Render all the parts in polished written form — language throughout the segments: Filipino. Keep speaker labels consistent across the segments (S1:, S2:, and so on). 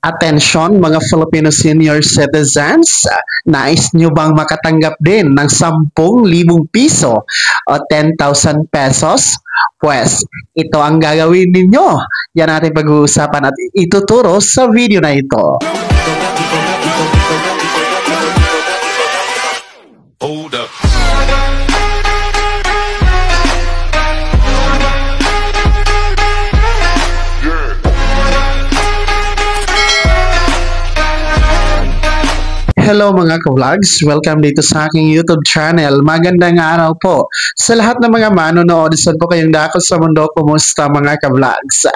S1: Attention mga Filipino senior citizens, nais nyo bang makatanggap din ng 10,000 piso o 10,000 pesos? Pues, ito ang gagawin ninyo. Yan natin pag-uusapan at ituturo sa video na ito.
S2: Hold up.
S1: Hello mga ka-vlogs! Welcome dito sa aking YouTube channel. Magandang araw po sa lahat ng mga manonood. Saan po kayong dako sa mundo? Kumusta mga ka-vlogs?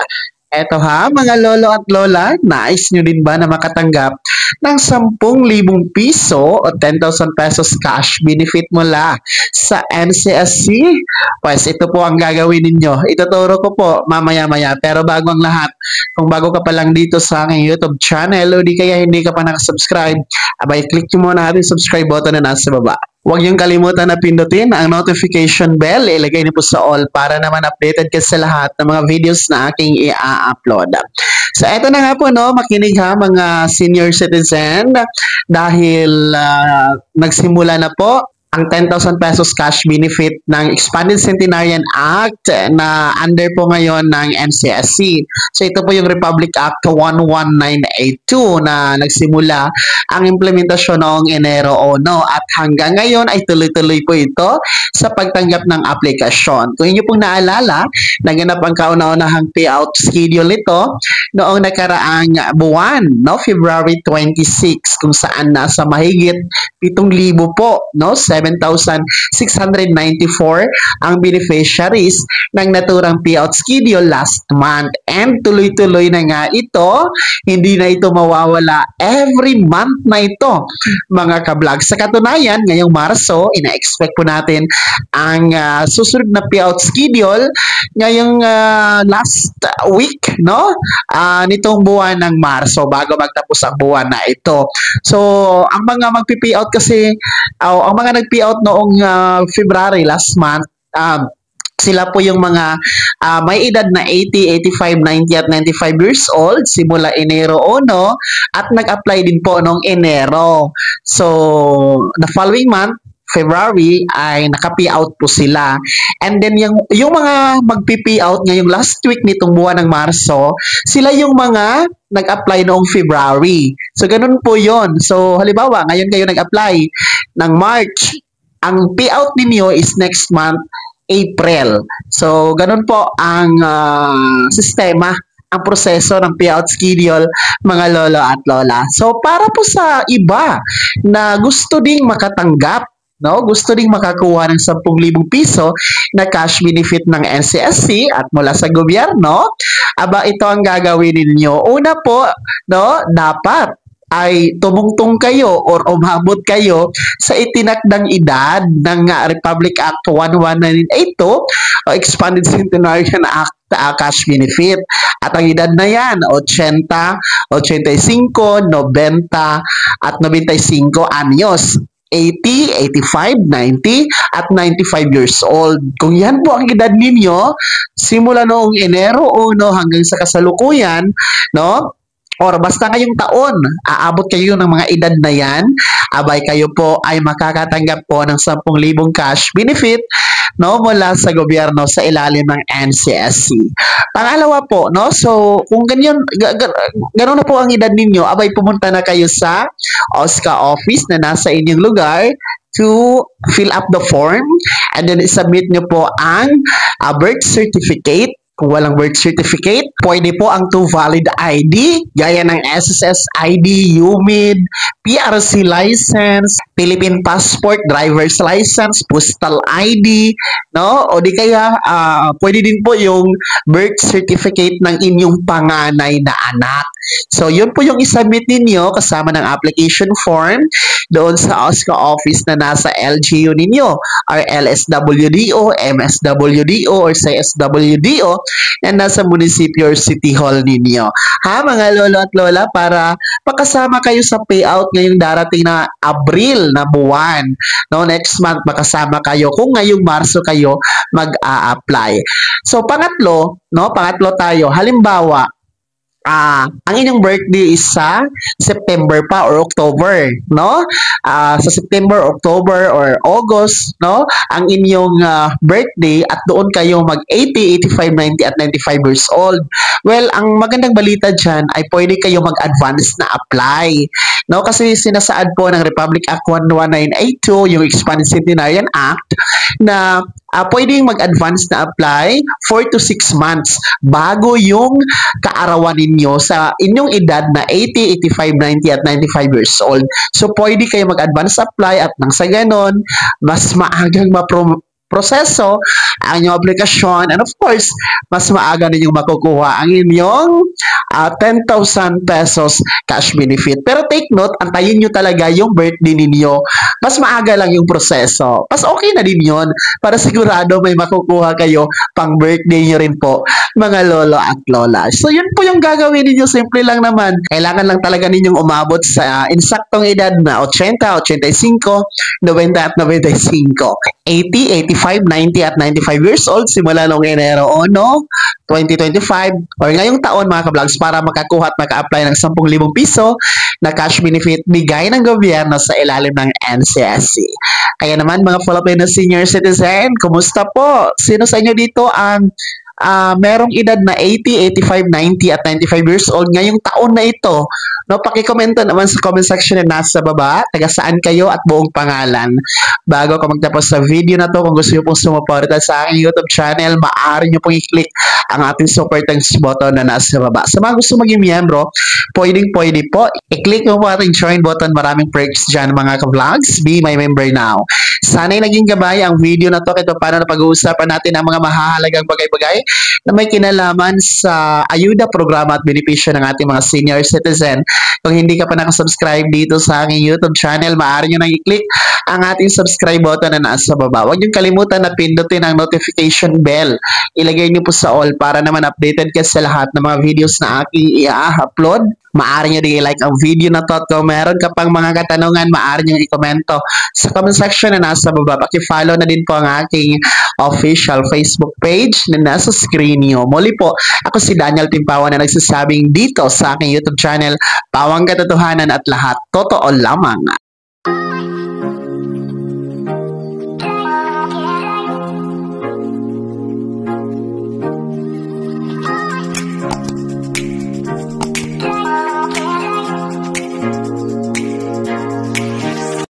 S1: Eto ha, mga lolo at lola, nais nyo din ba na makatanggap ng 10,000 piso o 10,000 pesos cash benefit mula sa NCSC? Pues ito po ang gagawin ninyo. Ituturo ko po mamaya-maya. Pero bago ang lahat, kung bago ka pa lang dito sa aking YouTube channel o di kaya hindi ka pa nakasubscribe, abay click nyo muna natin subscribe button na nasa baba. Huwag niyong kalimutan na pindutin ang notification bell. Ilagay niyo po sa all para naman updated ka sa lahat ng mga videos na aking i-upload. So, eto na nga po, no, makinig ha mga senior citizen dahil nagsimula na po ang 10,000 pesos cash benefit ng Expanded Centenarian Act na under po ngayon ng NCSC. So ito po yung Republic Act 11982 na nagsimula ang implementasyon noong Enero 1 at hanggang ngayon ay tuloy-tuloy po ito sa pagtanggap ng aplikasyon. Kung inyo pong naalala, naganap ang kauna-unahang payout schedule nito noong nakaraang buwan, no, February 26, kung saan nasa mahigit 7,000 po, no, 7,694 ang beneficiaries ng naturang payout schedule last month. And tuloy-tuloy na nga ito, hindi na ito mawawala every month na ito, mga ka-vlog. Sa katunayan, ngayong Marso, ina-expect po natin ang susunod na payout schedule ngayong last week, no? Nitong buwan ng Marso, bago magtapos ang buwan na ito. So, ang mga magpi-payout kasi, ang mga nag-payout noong February last month, sila po yung mga may edad na 80, 85, 90 at 95 years old simula Enero 1 at nag-apply din po noong Enero. So, the following month, February, ay naka-payout po sila. And then yung mga magpi-payout ngayong last week nitong buwan ng Marso, sila yung mga nag-apply noong February. So, ganun po yon. So, halimbawa, ngayon kayo nag-apply ng March. Ang payout ninyo is next month, April. So, ganun po ang sistema, ang proseso ng payout schedule, mga lolo at lola. So, para po sa iba na gusto ding makatanggap, no, gusto ding makakuha ng 10,000 piso na cash benefit ng NCSC at mula sa gobyerno, aba ito ang gagawin ninyo. Una po, no, dapat ay tumungtong kayo or umabot kayo sa itinakdang edad ng Republic Act 11982 o Expanded Centenarian Act cash benefit. At ang edad na yan, 80, 85, 90 at 95 anyos. 80, 85, 90, at 95 years old. Kung yan po ang edad ninyo, simula noong Enero 1 hanggang sa kasalukuyan, no? Or basta ngayong taon, aabot kayo ng mga edad na yan, abay kayo po ay makakatanggap po ng 10,000 cash benefit, no, mula sa gobyerno sa ilalim ng NCSC. Pangalawa po, no, so kung ganyan, gano'n na po ang edad ninyo, abay pumunta na kayo sa OSCA office na nasa inyong lugar to fill up the form and then submit nyo po ang birth certificate. Kung walang birth certificate, pwede po ang 2 valid ID, gaya ng SSS ID, UMID, PRC license, Philippine passport, driver's license, postal ID, no? O di kaya, pwede din po yung birth certificate ng inyong panganay na anak. So, yun po yung isubmit ninyo kasama ng application form doon sa OSCA office na nasa LGU ninyo, or LSWDO, MSWDO, or CSWDO na nasa munisipyo or city hall ninyo. Ha, mga lolo at lola, para makasama kayo sa payout ngayong darating na Abril na buwan. No, next month makasama kayo kung ngayong Marso kayo mag-a-apply. So, pangatlo tayo, halimbawa, Ang inyong birthday is sa September pa or October, no? Sa September, October, or August, no? Ang inyong birthday at doon kayo mag 80, 85, 90 at 95 years old. Well, ang magandang balita dyan ay pwede kayo mag-advance na apply, no? Kasi sinasaad po ng Republic Act 11982, yung Expanded Centenarian Act, na pwedeng mag-advance na apply 4 to 6 months bago yung kaarawan ninyo sa inyong edad na 80, 85, 90 at 95 years old. So, pwede kayo mag-advance apply at nang sa ganon, mas maagang proseso ang inyong aplikasyon and of course, mas maaga ninyong makukuha ang inyong 10,000 pesos cash benefit. Pero take note, antayin nyo talaga yung birthday ninyo. Mas maaga lang yung proseso. Mas okay na din yun para sigurado may makukuha kayo pang birthday nyo rin po, mga lolo at lola. So yun po yung gagawin ninyo. Simple lang naman. Kailangan lang talaga ninyong umabot sa insaktong edad na 80, 85, 90 at 95. 80, 85, 90 at 95 years old simula noong Enero 1, 2025 or ngayong taon mga ka-vlogs para makakuha at maka-apply ng 10,000 piso na cash benefit bigay ng gobyerno sa ilalim ng NCSC. Kaya naman mga Filipino senior citizen, kumusta po? Sino sa inyo dito ang merong edad na 80, 85, 90 at 95 years old ngayong taon na ito? No, paki-komento naman sa comment section na nasa baba, taga saan kayo at buong pangalan. Bago ko magtapos sa video na to, kung gusto niyo pong sumuporta sa aking YouTube channel, maaari niyo pong i-click ang ating super thanks button na nasa baba. Sa mga gusto maging miyembro, pwede po. I-click mo po ating join button. Maraming perks dyan mga ka-vlogs. Be my member now. Sana'y naging gabay ang video na to kito paano na pag-uusapan natin ang mga mahahalagang bagay-bagay na may kinalaman sa ayuda, programa at benepisyo ng ating mga senior citizen. Kung hindi ka pa nakasubscribe dito sa aking YouTube channel, maaari nyo nang i-click ang ating subscribe button na nasa baba. Huwag nyo kalimutan na pindutin ang notification bell. Ilagay nyo po sa all para naman updated ka sa lahat ng mga videos na aking i-upload. Maaari nyo din i-like ang video na to at kung meron ka pang mga katanungan, maaari nyo i-komento sa comment section na nasa baba. Paki-follow na din po ang aking official Facebook page na nasa screen nyo. Muli po, ako si Daniel Timpawan na nagsasabing dito sa aking YouTube channel, Pawang Katotohanan at lahat totoo lamang.